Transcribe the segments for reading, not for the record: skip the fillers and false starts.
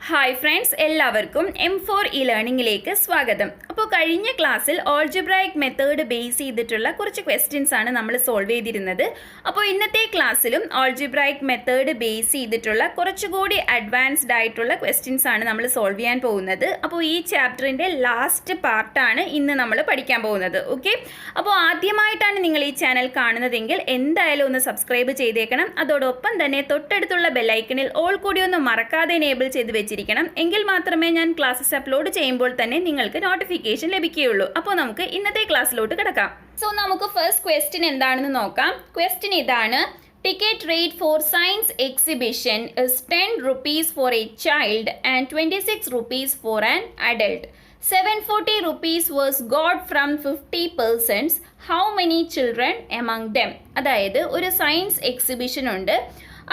Hi friends, എല്ലാവർക്കും M4 ലേണിംഗിലേക്ക് സ്വാഗതം. അപ്പോൾ കഴിഞ്ഞ ക്ലാസ്സിൽ ഓൾജിബ്രായിക് മെത്തേഡ് ബേസ് ചെയ്തിട്ടുള്ള കുറച്ച് ക്വസ്റ്റ്യൻസ് ആണ് നമ്മൾ സോൾവ് ചെയ്തിരുന്നത്. അപ്പോൾ ഇന്നത്തെ ക്ലാസ്സിലും ഓൾജിബ്രായിക് മെത്തേഡ് ബേസ് ചെയ്തിട്ടുള്ള കുറച്ചുകൂടി അഡ്വാൻസ്ഡ് ആയിട്ടുള്ള ക്വസ്റ്റ്യൻസ് ആണ് നമ്മൾ സോൾവ് ചെയ്യാൻ പോകുന്നത്. അപ്പോൾ ഈ ചാപ്റ്ററിൻ്റെ ലാസ്റ്റ് പാർട്ടാണ് ഇന്ന് നമ്മൾ പഠിക്കാൻ പോകുന്നത്. ഓക്കെ, അപ്പോൾ ആദ്യമായിട്ടാണ് നിങ്ങൾ ഈ ചാനൽ കാണുന്നതെങ്കിൽ എന്തായാലും ഒന്ന് സബ്സ്ക്രൈബ് ചെയ്തേക്കണം. അതോടൊപ്പം തന്നെ തൊട്ടടുത്തുള്ള ബെല്ലൈക്കണിൽ ഓൾ കൂടി ഒന്ന് മറക്കാതെ എനേബിൾ ചെയ്ത് വെച്ചിരിക്കണം. എങ്കിൽ മാത്രമേ ഞാൻ ക്ലാസ്സസ് അപ്ലോഡ് ചെയ്യുമ്പോൾ തന്നെ നിങ്ങൾക്ക് നോട്ടിഫിക്കേഷൻ ലഭിക്കുകയുള്ളൂ. അപ്പോൾ നമുക്ക് ഇന്നത്തെ ക്ലാസ്സിലോട്ട് കിടക്കാം. സോ നമുക്ക് ഫസ്റ്റ് ക്വസ്റ്റ്യൻ എന്താണെന്ന് നോക്കാം. ക്വസ്റ്റ്യൻ ഇതാണ്: Ticket rate for science exhibition is 10 rupees for a child and 26 rupees for an adult. 740 rupees was got from 50 persons. How many children among them? അതായത് ഒരു സയൻസ് എക്സിബിഷൻ ഉണ്ട്.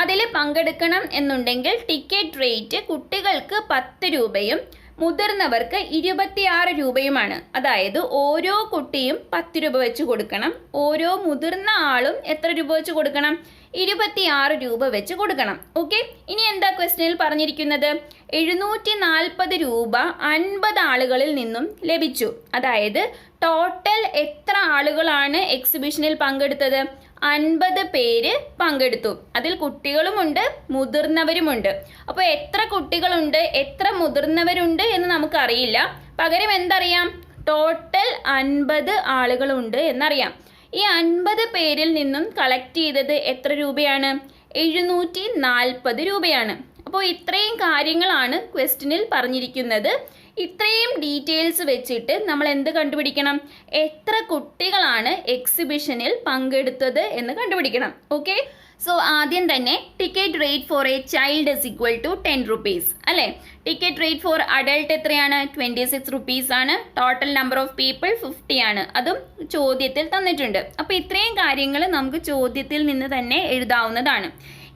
അതിൽ പങ്കെടുക്കണം എന്നുണ്ടെങ്കിൽ ടിക്കറ്റ് റേറ്റ് കുട്ടികൾക്ക് 10 രൂപയും മുതിർന്നവർക്ക് 26 രൂപയുമാണ്. അതായത് ഓരോ കുട്ടിയും 10 രൂപ വെച്ച് കൊടുക്കണം. ഓരോ മുതിർന്ന ആളും എത്ര രൂപ വെച്ച് കൊടുക്കണം? 26 രൂപ വെച്ച് കൊടുക്കണം. ഓക്കെ, ഇനി എന്താ ക്വസ്റ്റ്യനിൽ പറഞ്ഞിരിക്കുന്നത്? 740 രൂപ 50 ആളുകളിൽ നിന്നും ലഭിച്ചു. അതായത് ടോട്ടൽ എത്ര ആളുകളാണ് എക്സിബിഷനിൽ പങ്കെടുത്തത്? 50 പേര് പങ്കെടുത്തു. അതിൽ കുട്ടികളുമുണ്ട് മുതിർന്നവരുമുണ്ട്. അപ്പോൾ എത്ര കുട്ടികളുണ്ട് എത്ര മുതിർന്നവരുണ്ട് എന്ന് നമുക്കറിയില്ല. പകരം എന്തറിയാം? ടോട്ടൽ 50 ആളുകളുണ്ട് എന്നറിയാം. ഈ 50 പേരിൽ നിന്നും കളക്ട് ചെയ്തത് എത്ര രൂപയാണ്? 740 രൂപയാണ്. അപ്പോൾ ഇത്രയും കാര്യങ്ങളാണ് ക്വസ്റ്റ്യനിൽ പറഞ്ഞിരിക്കുന്നത്. ഇത്രയും ഡീറ്റെയിൽസ് വെച്ചിട്ട് നമ്മൾ എന്ത് കണ്ടുപിടിക്കണം? എത്ര കുട്ടികളാണ് എക്സിബിഷനിൽ പങ്കെടുത്തത് എന്ന് കണ്ടുപിടിക്കണം. ഓക്കെ, സോ ആദ്യം തന്നെ ticket rate for a child is equal to 10 rupees അല്ലേ? ടിക്കറ്റ് റേറ്റ് ഫോർ അഡൾട്ട് എത്രയാണ്? 26 റുപ്പീസ് ആണ്. ടോട്ടൽ നമ്പർ ഓഫ് പീപ്പിൾ 50 ആണ്. അതും ചോദ്യത്തിൽ തന്നിട്ടുണ്ട്. അപ്പോൾ ഇത്രയും കാര്യങ്ങൾ നമുക്ക് ചോദ്യത്തിൽ നിന്ന് തന്നെ എഴുതാവുന്നതാണ്.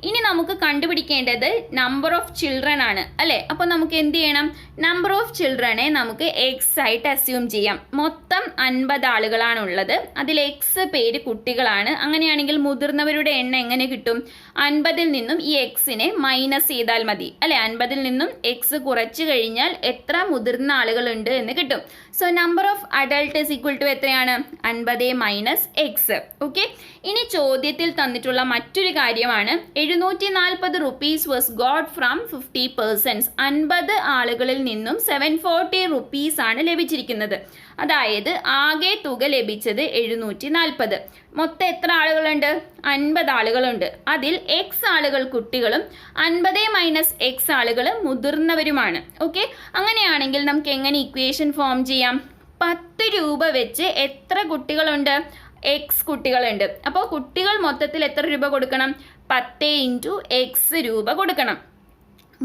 ഇനി നമുക്ക് കണ്ടുപിടിക്കേണ്ടത് നമ്പർ ഓഫ് ചിൽഡ്രൻ ആണ് അല്ലേ? അപ്പോൾ നമുക്ക് എന്ത് ചെയ്യണം? നമ്പർ ഓഫ് ചിൽഡ്രനെ നമുക്ക് എക്സ് ആയിട്ട് അസ്യൂം ചെയ്യാം. മൊത്തം 50 ആളുകളാണുള്ളത്. അതിൽ എക്സ് പേര് കുട്ടികളാണ്. അങ്ങനെയാണെങ്കിൽ മുതിർന്നവരുടെ എണ്ണം എങ്ങനെ കിട്ടും? 50-ൽ നിന്നും ഈ എക്സിനെ മൈനസ് ചെയ്താൽ മതി അല്ലേ? 50-ൽ നിന്നും എക്സ് കുറച്ച് കഴിഞ്ഞാൽ എത്ര മുതിർന്ന ആളുകളുണ്ട് എന്ന് കിട്ടും. So number of adult is equal to എത്രയാണ്? 50 മൈനസ് എക്സ്. ഓക്കെ, ഇനി ചോദ്യത്തിൽ തന്നിട്ടുള്ള മറ്റൊരു കാര്യമാണ് 740 rupees was got from 50 persons. 50 ആളുകളിൽ നിന്നും 740 റുപ്പീസ് ആണ് ലഭിച്ചിരിക്കുന്നത്. അതായത് ആകെ തുക ലഭിച്ചത് 740. മൊത്തം എത്ര ആളുകളുണ്ട്? 50 ആളുകളുണ്ട്. അതിൽ എക്സ് ആളുകൾ കുട്ടികളും 50 മൈനസ് എക്സ് ആളുകൾ മുതിർന്നവരുമാണ്. ഓക്കെ, അങ്ങനെയാണെങ്കിൽ നമുക്ക് എങ്ങനെ ഇക്വേഷൻ ഫോം ചെയ്യാം? 10 രൂപ വെച്ച് എത്ര കുട്ടികളുണ്ട്? എക്സ് കുട്ടികളുണ്ട്. അപ്പോൾ കുട്ടികൾ മൊത്തത്തിൽ എത്ര രൂപ കൊടുക്കണം? 10 ഇൻറ്റു എക്സ് രൂപ കൊടുക്കണം.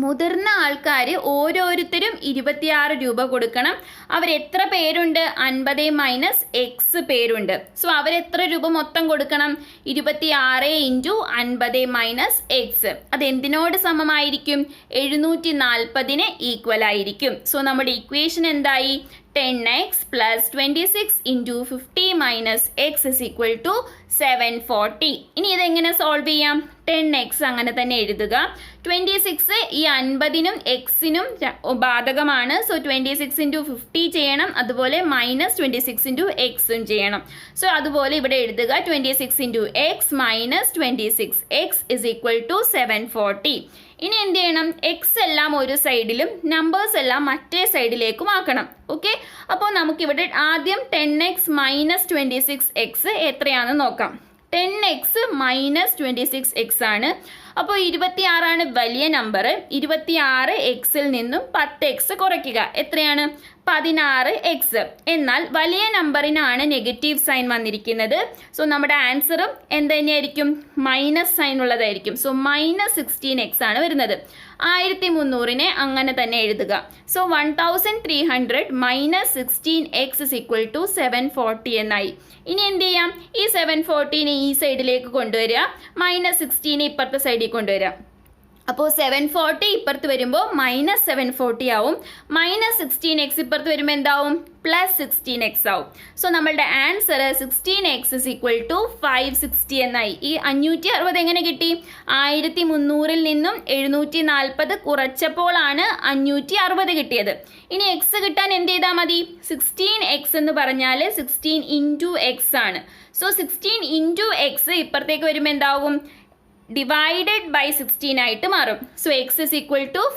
മുതിർന്ന ആൾക്കാർ ഓരോരുത്തരും 26 രൂപ കൊടുക്കണം. അവരെത്ര പേരുണ്ട്? 50 മൈനസ് എക്സ് പേരുണ്ട്. സോ അവരെത്ര രൂപ മൊത്തം കൊടുക്കണം? 26 ഇൻറ്റു 50 മൈനസ് എക്സ്. അതെന്തിനോട് സമമായിരിക്കും? 740-ന് ഈക്വൽ ആയിരിക്കും. സോ നമ്മുടെ ഇക്വേഷൻ എന്തായി? 10x plus 26 into 50 minus x is equal to 740. ഇനി ഇതെങ്ങനെ സോൾവ് ചെയ്യാം? 10x അങ്ങനെ തന്നെ എഴുതുക. 26 ഈ 50-നും എക്സിനും ബാധകമാണ്. സോ 26 ഇൻറ്റു 50 ചെയ്യണം. അതുപോലെ മൈനസ് 26 ഇൻറ്റു എക്സും ചെയ്യണം. സോ അതുപോലെ ഇവിടെ എഴുതുക 26 into x minus 26 x is equal to 740. ഇനി എന്ത് ചെയ്യണം? എക്സ് എല്ലാം ഒരു സൈഡിലും നമ്പേഴ്സ് എല്ലാം മറ്റേ സൈഡിലേക്കും ആക്കണം. ഓക്കെ, അപ്പോൾ നമുക്കിവിടെ ആദ്യം 10x മൈനസ് 26x എത്രയാണെന്ന് നോക്കാം. 10x മൈനസ് 26x ആണ്. അപ്പോൾ 26 വലിയ നമ്പർ. 26 എക്സിൽ നിന്നും 10x കുറയ്ക്കുക. എത്രയാണ്? 16x. എന്നാൽ വലിയ നമ്പറിനാണ് നെഗറ്റീവ് സൈൻ വന്നിരിക്കുന്നത്. സോ നമ്മുടെ ആൻസറും എന്ത് തന്നെയായിരിക്കും? മൈനസ് സൈൻ ഉള്ളതായിരിക്കും. സോ മൈനസ് 16x ആണ് വരുന്നത്. 1300-നെ അങ്ങനെ തന്നെ എഴുതുക. So 1300 minus 16x is equal to 740 എന്നായി. ഇനി എന്ത് ചെയ്യാം? ഈ 740-നെ ഈ സൈഡിലേക്ക് കൊണ്ടുവരിക. മൈനസ് 16 ഇപ്പുറത്തെ സൈഡിൽ കൊണ്ടുവരിക. അപ്പോൾ 740 ഇപ്പുറത്ത് വരുമ്പോൾ -740 ആവും. -16x ഇപ്പുറത്ത് വരുമ്പോൾ എന്താവും? +16x ആവും. സോ നമ്മളുടെ ആൻസർ 16x = 560 എന്നായി. ഈ 560 എങ്ങനെ കിട്ടി? 1300 നിന്നും 740 കുറച്ചപ്പോഴാണ് 560 കിട്ടിയത്. ഇനി എക്സ് കിട്ടാൻ എന്ത് ചെയ്താൽ മതി? 16x എന്ന് പറഞ്ഞാൽ 16 × x ആണ്. സോ 16 × x ഇപ്പുറത്തേക്ക് വരുമ്പോൾ എന്താവും? ഡിവൈഡഡ് ബൈ 16 ആയിട്ട് മാറും. സോ x =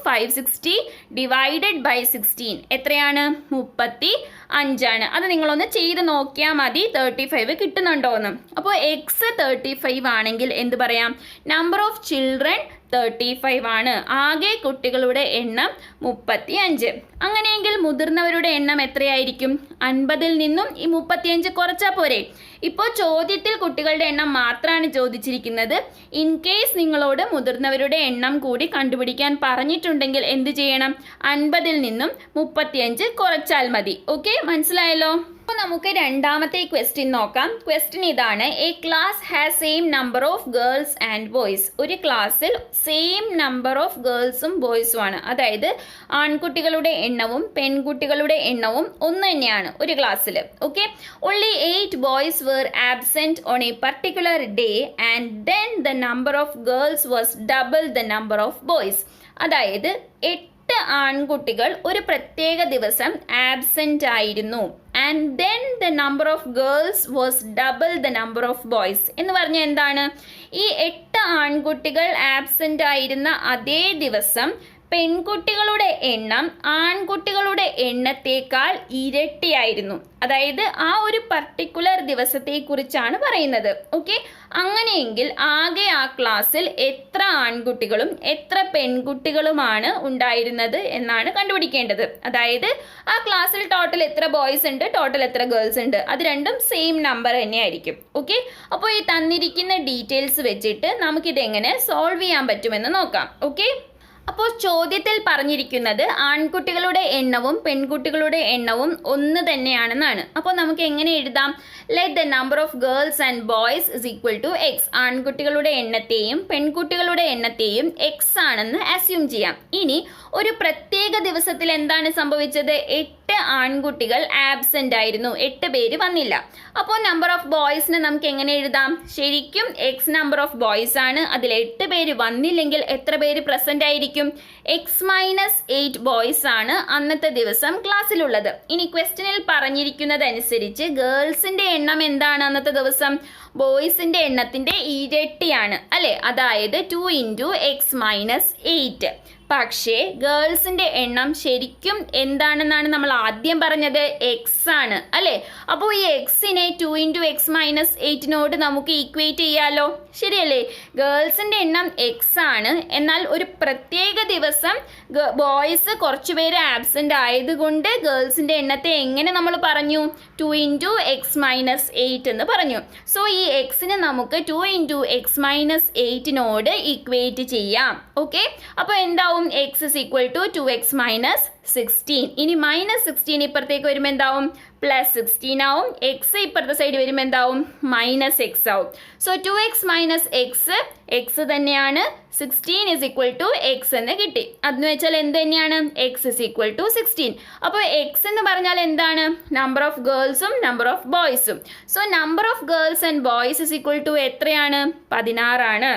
560 ഡിവൈഡഡ് ബൈ 16 എത്രയാണ്? 35 ആണ്. അത് നിങ്ങളൊന്ന് ചെയ്ത് നോക്കിയാൽ മതി 35 കിട്ടുന്നുണ്ടോ എന്ന്. അപ്പോൾ x 35 ആണെങ്കിൽ എന്ത് പറയാം? നമ്പർ ഓഫ് ചിൽഡ്രൻ 35 ആണ്. ആകെ കുട്ടികളുടെ എണ്ണം 35. അങ്ങനെയെങ്കിൽ മുതിർന്നവരുടെ എണ്ണം എത്രയായിരിക്കും? 50-ൽ നിന്നും ഈ 35 കുറച്ചാൽ പോരെ? ഇപ്പോൾ ചോദ്യത്തിൽ കുട്ടികളുടെ എണ്ണം മാത്രമാണ് ചോദിച്ചിരിക്കുന്നത്. ഇൻ കേസ് നിങ്ങളോട് മുതിർന്നവരുടെ എണ്ണം കൂടി കണ്ടുപിടിക്കാൻ പറഞ്ഞിട്ടുണ്ടെങ്കിൽ എന്ത് ചെയ്യണം? 50-ൽ നിന്നും 35 കുറച്ചാൽ മതി. ഓക്കെ, മനസ്സിലായല്ലോ? അപ്പോൾ നമുക്ക് രണ്ടാമത്തെ ക്വസ്റ്റ്യൻ നോക്കാം. ക്വസ്റ്റ്യൻ ഇതാണ്: A class has same number of girls and boys. ഒരു ക്ലാസ്സിൽ സെയിം നമ്പർ ഓഫ് ഗേൾസും ബോയ്സും ആണ്. അതായത് ആൺകുട്ടികളുടെ എണ്ണവും പെൺകുട്ടികളുടെ എണ്ണവും ഒന്ന് തന്നെയാണ് ഒരു ക്ലാസ്സിൽ. Okay, only 8 boys were absent on a particular day and then the number of girls was double the number of boys. അതായത് 8 ആൺകുട്ടികൾ ഒരു പ്രത്യേക ദിവസം ആബ്സെന്റ് ആയിരുന്നു. And then the number of girls was double the number of boys എന്ന് പറഞ്ഞാൽ എന്താണ്? ഈ 8 ആൺകുട്ടികൾ ആബ്സെന്റ് ആയിരുന്ന അതേ ദിവസം പെൺകുട്ടികളുടെ എണ്ണം ആൺകുട്ടികളുടെ എണ്ണത്തേക്കാൾ ഇരട്ടിയായിരുന്നു. അതായത് ആ ഒരു പർട്ടിക്കുലർ ദിവസത്തെക്കുറിച്ചാണ് പറയുന്നത്. ഓക്കെ, അങ്ങനെയെങ്കിൽ ആകെ ആ ക്ലാസ്സിൽ എത്ര ആൺകുട്ടികളും എത്ര പെൺകുട്ടികളുമാണ് ഉണ്ടായിരുന്നത് എന്നാണ് കണ്ടുപിടിക്കേണ്ടത്. അതായത് ആ ക്ലാസ്സിൽ ടോട്ടൽ എത്ര ബോയ്സ് ഉണ്ട്, ടോട്ടൽ എത്ര ഗേൾസ് ഉണ്ട്, അത് രണ്ടും സെയിം നമ്പർ തന്നെയായിരിക്കും. ഓക്കെ, അപ്പോൾ ഈ തന്നിരിക്കുന്ന ഡീറ്റെയിൽസ് വെച്ചിട്ട് നമുക്കിതെങ്ങനെ സോൾവ് ചെയ്യാൻ പറ്റുമെന്ന് നോക്കാം. ഓക്കെ, അപ്പോൾ ചോദ്യത്തിൽ പറഞ്ഞിരിക്കുന്നത് ആൺകുട്ടികളുടെ എണ്ണവും പെൺകുട്ടികളുടെ എണ്ണവും ഒന്ന് തന്നെയാണെന്നാണ്. അപ്പോൾ നമുക്ക് എങ്ങനെ എഴുതാം? Let the number of girls and boys is equal to x. ആൺകുട്ടികളുടെ എണ്ണത്തെയും പെൺകുട്ടികളുടെ എണ്ണത്തെയും എക്സ് ആണെന്ന് അസ്യൂം ചെയ്യാം. ഇനി ഒരു പ്രത്യേക ദിവസത്തിൽ എന്താണ് സംഭവിച്ചത്? 8 ആൺകുട്ടികൾ ആബ്സെന്റ് ആയിരുന്നു, 8 പേര് വന്നില്ല. അപ്പോൾ നമ്പർ ഓഫ് ബോയ്സിന് നമുക്ക് എങ്ങനെ എഴുതാം? ശരിക്കും എക്സ് നമ്പർ ഓഫ് ബോയ്സ് ആണ്. അതിൽ 8 പേര് വന്നില്ലെങ്കിൽ എത്ര പേര് പ്രസന്റ് ആയിരിക്കും? x-8 ബോയ്സ് ആണ് അന്നത്തെ ദിവസം ക്ലാസ്സിലുള്ളത്. ഇനി ക്വസ്റ്റ്യനിൽ പറഞ്ഞിരിക്കുന്നതനുസരിച്ച് ഗേൾസിന്റെ എണ്ണം എന്താണ് അന്നത്തെ ദിവസം? ബോയ്സിന്റെ എണ്ണത്തിന്റെ ഇരട്ടിയാണ് അല്ലെ? അതായത് 2 × x-8. പക്ഷേ ഗേൾസിന്റെ എണ്ണം ശരിക്കും എന്താണെന്നാണ് നമ്മൾ ആദ്യം പറഞ്ഞത്? എക്സ് ആണ് അല്ലേ? അപ്പോൾ ഈ എക്സിനെ 2 × x-8 നമുക്ക് ഈക്വേറ്റ് ചെയ്യാലോ, ശരിയല്ലേ? ഗേൾസിന്റെ എണ്ണം എക്സ് ആണ്, എന്നാൽ ഒരു പ്രത്യേക ദിവസം ബോയ്സ് കുറച്ചുപേര് ആബ്സെന്റ് ആയതുകൊണ്ട് ഗേൾസിന്റെ എണ്ണത്തെ എങ്ങനെ നമ്മൾ പറഞ്ഞു? 2 × x-8 എന്ന് പറഞ്ഞു. സോ ഈ എക്സിനെ നമുക്ക് 2 × x-8 ഈക്വേറ്റ് ചെയ്യാം. ഓക്കെ, അപ്പോൾ എന്താവും? x is equal to 2x minus 16. ഇനി -16 ഇപ്പുറത്തേക്ക് വരുമ്പോൾ എന്താവും? +16 ആവും. x ഇപ്പുറത്തെ സൈഡ് വരുമ്പോൾ എന്താവും? -x ആവും. സോ 2x minus x തന്നെയാണ്. 16 is equal to x എന്ന് കിട്ടി. അതെന്ന് വെച്ചാൽ എന്ത് തന്നെയാണ്? x is equal to 16. അപ്പോൾ x എന്ന് പറഞ്ഞാൽ എന്താണ്? നമ്പർ ഓഫ് ഗേൾസും നമ്പർ ഓഫ് ബോയ്സും. So number of girls and boys is equal to എത്രയാണ്? 16 ആണ്.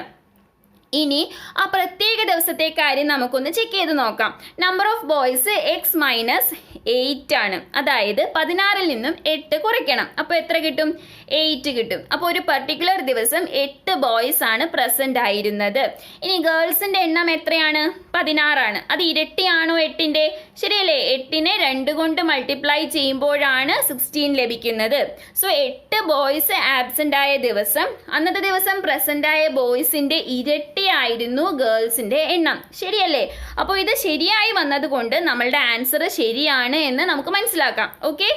ഇനി ആ പ്രത്യേക ദിവസത്തെ കാര്യം നമുക്കൊന്ന് ചെക്ക് ചെയ്ത് നോക്കാം. നമ്പർ ഓഫ് ബോയ്സ് x-8 ആണ്. അതായത് 16-ൽ നിന്നും 8 കുറയ്ക്കണം. അപ്പോൾ എത്ര കിട്ടും? 8 കിട്ടും. അപ്പോൾ ഒരു പർട്ടിക്കുലർ ദിവസം 8 ബോയ്സ് ആണ് പ്രസന്റ് ആയിരുന്നത്. ഇനി ഗേൾസിന്റെ എണ്ണം എത്രയാണ്? 16 ആണ്. അത് ഇരട്ടിയാണോ 8-ന്റെ? ശരിയല്ലേ? 8-നെ 2 കൊണ്ട് മൾട്ടിപ്ലൈ ചെയ്യുമ്പോഴാണ് 16 ലഭിക്കുന്നത്. സോ 8 ബോയ്സ് ആബ്സെന്റ് ആയ ദിവസം അന്നത്തെ ദിവസം പ്രസന്റ് ആയ ബോയ്സിന്റെ ഇരട്ടി ആയിരുന്നു ഗേൾസിന്റെ എണ്ണം, ശരിയല്ലേ? അപ്പോൾ ഇത് ശരിയായി വന്നതുകൊണ്ട് നമ്മളുടെ ആൻസർ ശരിയാണ് എന്ന് നമുക്ക് മനസ്സിലാക്കാം. ഓക്കെ,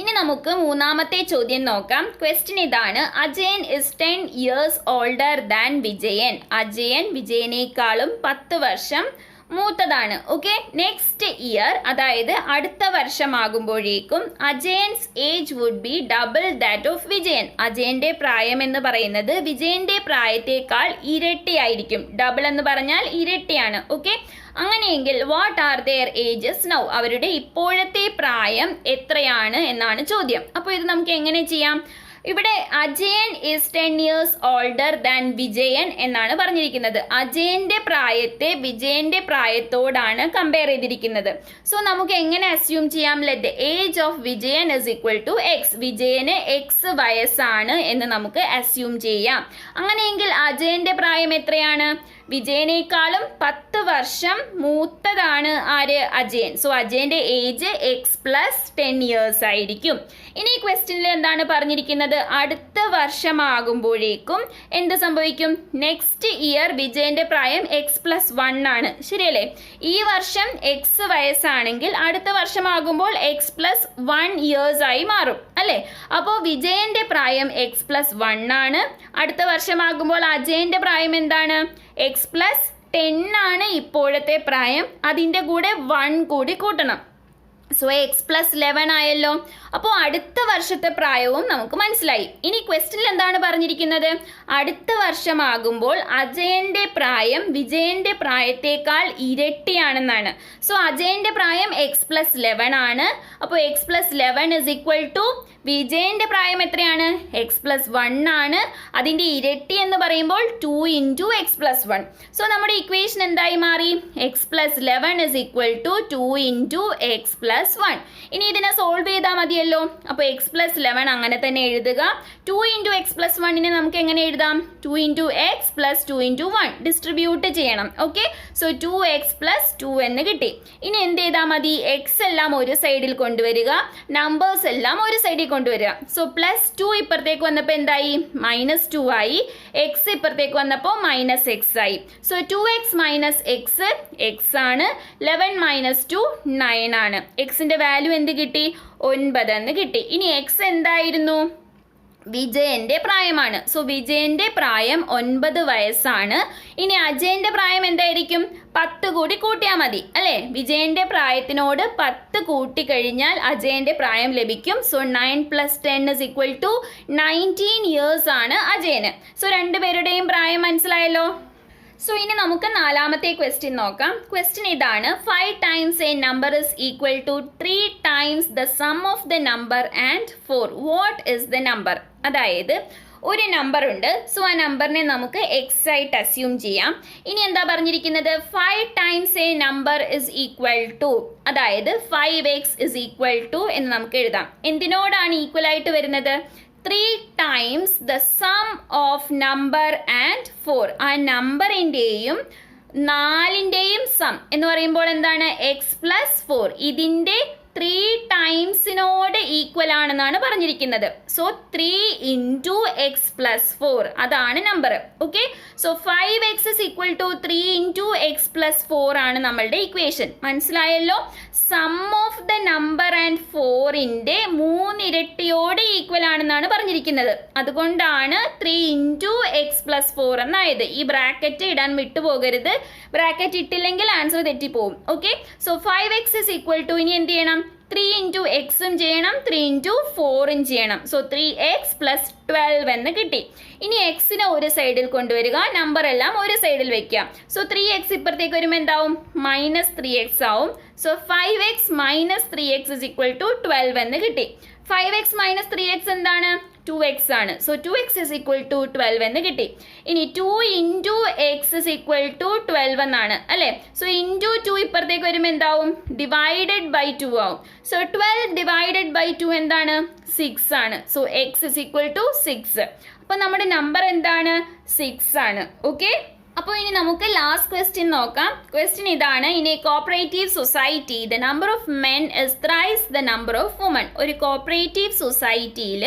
ഇനി നമുക്ക് മൂന്നാമത്തെ ചോദ്യം നോക്കാം. ക്വസ്റ്റ്യൻ ഇതാണ്: Ajayan is 10 years older than Vijayan. Ajayan വിജയനേക്കാളും 10 വർഷം മൂത്തതാണ്. ഓക്കെ, നെക്സ്റ്റ് ഇയർ അതായത് അടുത്ത വർഷമാകുമ്പോഴേക്കും Ajayan's age would be double that of Vijayan. അജയന്റെ പ്രായം എന്ന് പറയുന്നത് വിജയന്റെ പ്രായത്തേക്കാൾ ഇരട്ടിയായിരിക്കും. ഡബിൾ എന്ന് പറഞ്ഞാൽ ഇരട്ടിയാണ്. ഓക്കെ, അങ്ങനെയെങ്കിൽ what are their ages now? അവരുടെ ഇപ്പോഴത്തെ പ്രായം എത്രയാണ് എന്നാണ് ചോദ്യം. അപ്പോൾ ഇത് നമുക്ക് എങ്ങനെ ചെയ്യാം? ഇവിടെ Ajayan is 10 years older than Vijayan എന്നാണ് പറഞ്ഞിരിക്കുന്നത്. അജയന്റെ പ്രായത്തെ വിജയന്റെ പ്രായത്തോടാണ് കമ്പയർ ചെയ്തിരിക്കുന്നത്. സോ നമുക്ക് എങ്ങനെ അസ്യൂം ചെയ്യാം? Let age of Vijayan is equal to x. വിജയന് എക്സ് വയസ്സാണ് എന്ന് നമുക്ക് അസ്യൂം ചെയ്യാം. അങ്ങനെയെങ്കിൽ അജയന്റെ പ്രായം എത്രയാണ്? വിജയനേക്കാളും 10 വർഷം മൂത്തതാണ് ആര്? അജയൻ. സോ അജയന്റെ ഏജ് എക്സ് പ്ലസ് 10 years ആയിരിക്കും. ഇനി ക്വസ്റ്റ്യനിൽ എന്താണ് പറഞ്ഞിരിക്കുന്നത്? അടുത്ത വർഷമാകുമ്പോഴേക്കും എന്ത് സംഭവിക്കും? നെക്സ്റ്റ് ഇയർ വിജയന്റെ പ്രായം എക്സ് പ്ലസ് 1 ആണ്. ശരിയല്ലേ? ഈ വർഷം എക്സ് വയസ്സാണെങ്കിൽ അടുത്ത വർഷമാകുമ്പോൾ എക്സ് പ്ലസ് 1 years ആയി മാറും അല്ലേ? അപ്പോൾ വിജയന്റെ പ്രായം എക്സ് പ്ലസ് 1 ആണ്. അടുത്ത വർഷമാകുമ്പോൾ അജയന്റെ പ്രായം എന്താണ്? എക്സ് പ്ലസ് 10 ആണ് ഇപ്പോഴത്തെ പ്രായം. അതിൻ്റെ കൂടെ 1 കൂടി കൂട്ടണം. സോ എക്സ് പ്ലസ് 11 ആയല്ലോ. അപ്പോൾ അടുത്ത വർഷത്തെ പ്രായവും നമുക്ക് മനസ്സിലായി. ഇനി ക്വസ്റ്റ്യനിൽ എന്താണ് പറഞ്ഞിരിക്കുന്നത്? അടുത്ത വർഷമാകുമ്പോൾ അജയന്റെ പ്രായം വിജയന്റെ പ്രായത്തേക്കാൾ ഇരട്ടിയാണെന്നാണ്. സോ അജയന്റെ പ്രായം എക്സ് പ്ലസ് 11 ആണ്. അപ്പോൾ x plus 11 is equal to വിജയന്റെ പ്രായം എത്രയാണ്? എക്സ് പ്ലസ് 1 ആണ്. അതിൻ്റെ ഇരട്ടി എന്ന് പറയുമ്പോൾ 2 into എക്സ് പ്ലസ് 1. സോ നമ്മുടെ ഇക്വേഷൻ എന്തായി മാറി? X plus 11 is equal to 2 into x plus 1. ഇനി ഇതിനെ സോൾവ് ചെയ്താൽ മതിയല്ലോ. അപ്പോൾ എക്സ് പ്ലസ് 11 അങ്ങനെ തന്നെ എഴുതുക. 2 into എക്സ് പ്ലസ് 1നെ നമുക്ക് എങ്ങനെ എഴുതാം? 2 into x plus 2 into 1 distribute ചെയ്യണം. ഓക്കെ, സോ 2x പ്ലസ് 2 എന്ന് കിട്ടി. ഇനി എന്ത് ചെയ്താൽ മതി? എക്സ് എല്ലാം ഒരു സൈഡിൽ കൊണ്ടുവരിക, നമ്പേഴ്സ് എല്ലാം ഒരു സൈഡിൽ കൊണ്ടുവരിക. സോ പ്ലസ് 2 ഇപ്പുറത്തേക്ക് വന്നപ്പോൾ എന്തായി? മൈനസ് 2 ആയി. എക്സ് ഇപ്പുറത്തേക്ക് വന്നപ്പോൾ മൈനസ് എക്സ് ആയി. So 2x minus X X ആണ്. 11 മൈനസ് 2 9 ആണ്. എക്സിന്റെ വാല്യൂ എന്ത് കിട്ടി? 9 എന്ന് കിട്ടി. ഇനി എക്സ് എന്തായിരുന്നു? വിജയന്റെ പ്രായമാണ്. സോ വിജയന്റെ പ്രായം 9 വയസ്സാണ്. ഇനി അജയന്റെ പ്രായം എന്തായിരിക്കും? 10 കൂടി കൂട്ടിയാൽ മതി അല്ലേ? വിജയന്റെ പ്രായത്തിനോട് 10 കൂട്ടിക്കഴിഞ്ഞാൽ അജയന്റെ പ്രായം ലഭിക്കും. So 9 + 10 is equal to 19 years ആണ് അജയന്. സോ രണ്ടുപേരുടെയും പ്രായം മനസ്സിലായല്ലോ. സോ ഇനി നമുക്ക് നാലാമത്തെ ക്വസ്റ്റ്യൻ നോക്കാം. ക്വസ്റ്റ്യൻ ഇതാണ്: 5 times a number is equal to 3 times the sum of the number and 4. What is the number? അതായത് ഒരു നമ്പർ ഉണ്ട്. സോ ആ നമ്പറിനെ നമുക്ക് എക്സ് ആയിട്ട് അസ്യൂം ചെയ്യാം. ഇനി എന്താ പറഞ്ഞിരിക്കുന്നത്? 5 times a number is equal to, അതായത് 5x is equal to എന്ന് നമുക്ക് എഴുതാം. എന്തിനോടാണ് ഈക്വൽ ആയിട്ട് വരുന്നത്? 3 times the sum of number and 4. ആ നമ്പറിൻ്റെയും 4ൻ്റെയും സം എന്ന് പറയുമ്പോൾ എന്താണ്? X plus 4. ഇതിൻ്റെ 3 ടൈംസിനോട് ഈക്വൽ ആണെന്നാണ് പറഞ്ഞിരിക്കുന്നത്. സോ 3 into എക്സ് പ്ലസ് 4 അതാണ് number. Okay, so 5x is equal to 3 into x plus 4 ആണ് നമ്മളുടെ ഇക്വേഷൻ. മനസ്സിലായല്ലോ? Sum of the number and 4ൻ്റെ 3 ഇരട്ടിയോട് ഈക്വൽ ആണെന്നാണ് പറഞ്ഞിരിക്കുന്നത്. അതുകൊണ്ടാണ് 3 into എക്സ് പ്ലസ് 4 എന്നായത്. ഈ ബ്രാക്കറ്റ് ഇടാൻ വിട്ടുപോകരുത്. ബ്രാക്കറ്റ് ഇട്ടില്ലെങ്കിൽ ആൻസർ തെറ്റിപ്പോവും. Okay, so 5x is equal to, ഇനി എന്ത് ചെയ്യണം? 3 into എക്സും ചെയ്യണം, 3 into 4ഉം ചെയ്യണം. സോ 3x പ്ലസ് 12 എന്ന് കിട്ടി. ഇനി എക്സിനെ ഒരു സൈഡിൽ കൊണ്ടുവരിക, നമ്പർ എല്ലാം ഒരു സൈഡിൽ വെക്കുക. സോ 3x ഇപ്പുറത്തേക്ക് വരുമ്പോൾ എന്താവും? മൈനസ് 3x ആവും. So 5x minus 3x is equal to 12 എന്ന് കിട്ടി. 5x മൈനസ് 3x എന്താണ്? 2x ആണ്. So 2x is equal to 12 എന്ന് കിട്ടി. ഇനി 2 into x is equal to 12 എന്നാണ് അല്ലേ? സോ ഇൻറ്റു 2 ഇപ്പുറത്തേക്ക് വരുമ്പോൾ എന്താവും? ഡിവൈഡഡ് ബൈ 2 ആവും. സോ 12 ഡിവൈഡഡ് ബൈ 2 എന്താണ്? 6 ആണ്. So x is equal to 6. അപ്പോൾ നമ്മുടെ നമ്പർ എന്താണ്? 6 ആണ്. ഓക്കെ, അപ്പോൾ ഇനി നമുക്ക് ലാസ്റ്റ് ക്വസ്റ്റ്യൻ നോക്കാം. ക്വസ്റ്റ്യൻ ഇതാണ്: in A cooperative society the number of men is thrice the number of woman. ഒരു കോപ്പറേറ്റീവ് സൊസൈറ്റിയിൽ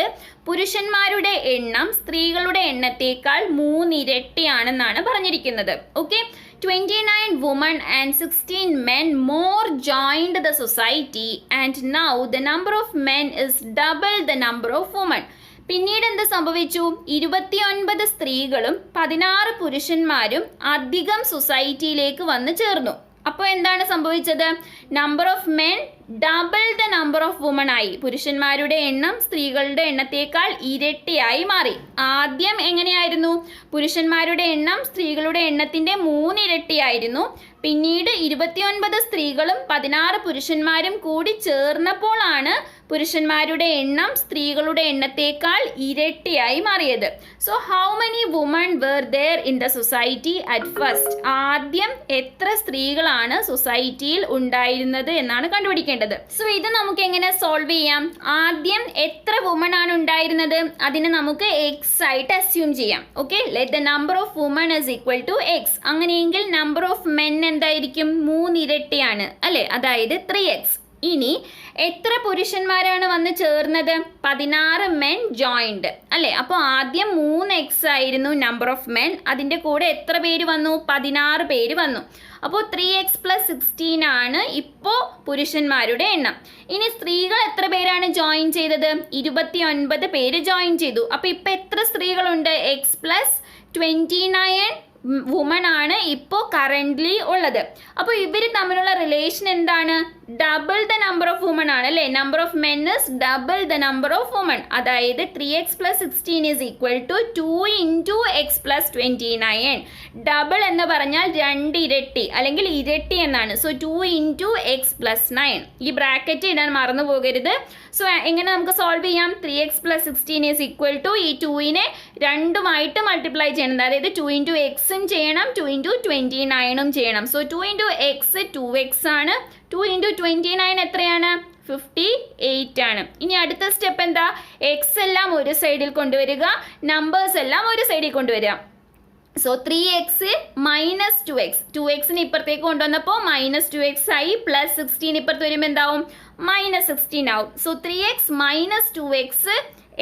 പുരുഷന്മാരുടെ എണ്ണം സ്ത്രീകളുടെ എണ്ണത്തേക്കാൾ 3 ഇരട്ടിയാണെന്നാണ് പറഞ്ഞിരിക്കുന്നത്. Okay, 29 women and 16 men more joined the society and now the number of men is double the number of women. പിന്നീട് എന്ത് സംഭവിച്ചു? 29 സ്ത്രീകളും 16 പുരുഷന്മാരും അധികം സൊസൈറ്റിയിലേക്ക് വന്നു ചേർന്നു. അപ്പോൾ എന്താണ് സംഭവിച്ചത്? Number of men double the number of woman ആയി. പുരുഷന്മാരുടെ എണ്ണം സ്ത്രീകളുടെ എണ്ണത്തേക്കാൾ ഇരട്ടിയായി മാറി. ആദ്യം എങ്ങനെയായിരുന്നു? പുരുഷന്മാരുടെ എണ്ണം സ്ത്രീകളുടെ എണ്ണത്തിൻ്റെ 3 ഇരട്ടിയായിരുന്നു. പിന്നീട് 29 സ്ത്രീകളും 16 പുരുഷന്മാരും കൂടി ചേർന്നപ്പോഴാണ് പുരുഷന്മാരുടെ എണ്ണം സ്ത്രീകളുടെ എണ്ണത്തേക്കാൾ ഇരട്ടിയായി മാറിയത്. So how many women were there in the society at first? ആദ്യം എത്ര സ്ത്രീകളാണ് സൊസൈറ്റിയിൽ ഉണ്ടായിരുന്നത് എന്നാണ് കണ്ടുപിടിക്കേണ്ടത്. സോ ഇത് നമുക്ക് എങ്ങനെ സോൾവ് ചെയ്യാം? ആദ്യം എത്ര വുമൺ ആണ് ഉണ്ടായിരുന്നത്? അതിനെ നമുക്ക് എക്സ് ആയിട്ട് അസ്യൂം ചെയ്യാം. Okay, let the number of women is equal to X. അങ്ങനെയെങ്കിൽ നമ്പർ ഓഫ് മെൻ എന്തായിരിക്കും? 3 ഇരട്ടിയാണ് അല്ലേ, അതായത് 3x. ഇനി എത്ര പുരുഷന്മാരാണ് വന്ന് ചേർന്നത്? 16 മെൻ ജോയിൻഡ് അല്ലേ. അപ്പോൾ ആദ്യം 3x ആയിരുന്നു നമ്പർ ഓഫ് മെൻ. അതിൻ്റെ കൂടെ എത്ര പേര് വന്നു? 16 പേര് വന്നു. അപ്പോൾ 3x + 16 ആണ് ഇപ്പോൾ പുരുഷന്മാരുടെ എണ്ണം. ഇനി സ്ത്രീകൾ എത്ര പേരാണ് ജോയിൻ ചെയ്തത്? 29 പേര് ജോയിൻ ചെയ്തു. അപ്പോൾ ഇപ്പോൾ എത്ര സ്ത്രീകളുണ്ട്? x + 29 വുമൺ ആണ് ഇപ്പോൾ കറൻ്റ്ലി ഉള്ളത്. അപ്പോൾ ഇവർ തമ്മിലുള്ള റിലേഷൻ എന്താണ്? Double the number of women ആണ് അല്ലേ. Number of men is double the number of women. അതായത് 3x + 16 is equal to 2 × x + 29. Double എന്ന് പറഞ്ഞാൽ 2 ഇരട്ടി അല്ലെങ്കിൽ ഇരട്ടി എന്നാണ്. So 2 × x + 9. ഈ ബ്രാക്കറ്റ് ഇടാൻ മറന്നു പോകരുത്. സോ എങ്ങനെ നമുക്ക് സോൾവ് ചെയ്യാം? 3x + 16 ഈസ് ഈക്വൽ ടു ഈ 2നെ 2മായിട്ട് മൾട്ടിപ്ലൈ ചെയ്യണം. അതായത് 2 × x ചെയ്യണം, 2 × 29 ചെയ്യണം. സോ 2 × x 2x ആണ്. 2 × 29 എത്രയാണ്? 58 ആണ്. ഇനി അടുത്ത സ്റ്റെപ്പ് എന്താ? എക്സ് എല്ലാം ഒരു സൈഡിൽ കൊണ്ടുവരിക, നമ്പേഴ്സ് എല്ലാം ഒരു സൈഡിൽ കൊണ്ടുവരിക. So 3x - 2x. 2xനെ ഇപ്പുറത്തേക്ക് കൊണ്ടുവന്നപ്പോൾ -2x ആയി. +16 ഇപ്പുറത്ത് വരുമ്പോൾ എന്താവും? -16 ആവും. സോ 3x - 2x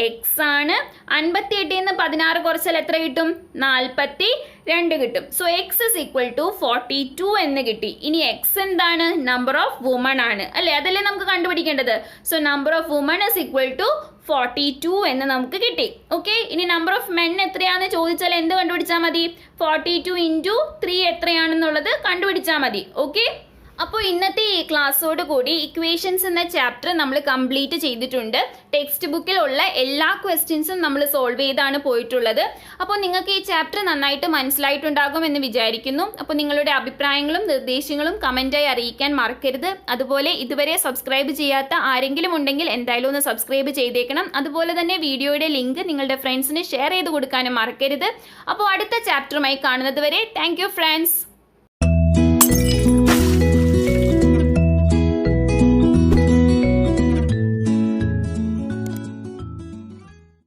x ആണ്. 58 നിന്ന് 16 കുറച്ചാൽ എത്ര കിട്ടും? 42 കിട്ടും. So x is equal to 42 എന്ന് കിട്ടി. ഇനി x എന്താണ്? നമ്പർ ഓഫ് വുമൺ ആണ് അല്ലേ, അതല്ലേ നമുക്ക് കണ്ടുപിടിക്കേണ്ടത്. So number of woman is equal to 42 എന്ന് നമുക്ക് കിട്ടി. ഓക്കെ, ഇനി നമ്പർ ഓഫ് മെൻ എത്രയാണെന്ന് ചോദിച്ചാൽ എന്ത് കണ്ടുപിടിച്ചാൽ മതി? 42 × 3 എത്രയാണെന്നുള്ളത് കണ്ടുപിടിച്ചാൽ മതി. ഓക്കെ, അപ്പോൾ ഇന്നത്തെ ഈ ക്ലാസ്സോട് കൂടി ഇക്വേഷൻസ് എന്ന ചാപ്റ്റർ നമ്മൾ കംപ്ലീറ്റ് ചെയ്തിട്ടുണ്ട്. ടെക്സ്റ്റ് ബുക്കിലുള്ള എല്ലാ ക്വസ്റ്റ്യൻസും നമ്മൾ സോൾവ് ചെയ്താണ് പോയിട്ടുള്ളത്. അപ്പോൾ നിങ്ങൾക്ക് ഈ ചാപ്റ്റർ നന്നായിട്ട് മനസ്സിലായിട്ടുണ്ടാകും എന്ന് വിചാരിക്കുന്നു. അപ്പോൾ നിങ്ങളുടെ അഭിപ്രായങ്ങളും നിർദ്ദേശങ്ങളും കമൻറ്റായി അറിയിക്കാൻ മറക്കരുത്. അതുപോലെ ഇതുവരെ സബ്സ്ക്രൈബ് ചെയ്യാത്ത ആരെങ്കിലും ഉണ്ടെങ്കിൽ എന്തായാലും ഒന്ന് സബ്സ്ക്രൈബ് ചെയ്തേക്കണം. അതുപോലെ തന്നെ വീഡിയോയുടെ ലിങ്ക് നിങ്ങളുടെ ഫ്രണ്ട്സിന് ഷെയർ ചെയ്ത് കൊടുക്കാനും മറക്കരുത്. അപ്പോൾ അടുത്ത ചാപ്റ്ററുമായി കാണുന്നത് വരെ താങ്ക് യു ഫ്രണ്ട്സ്.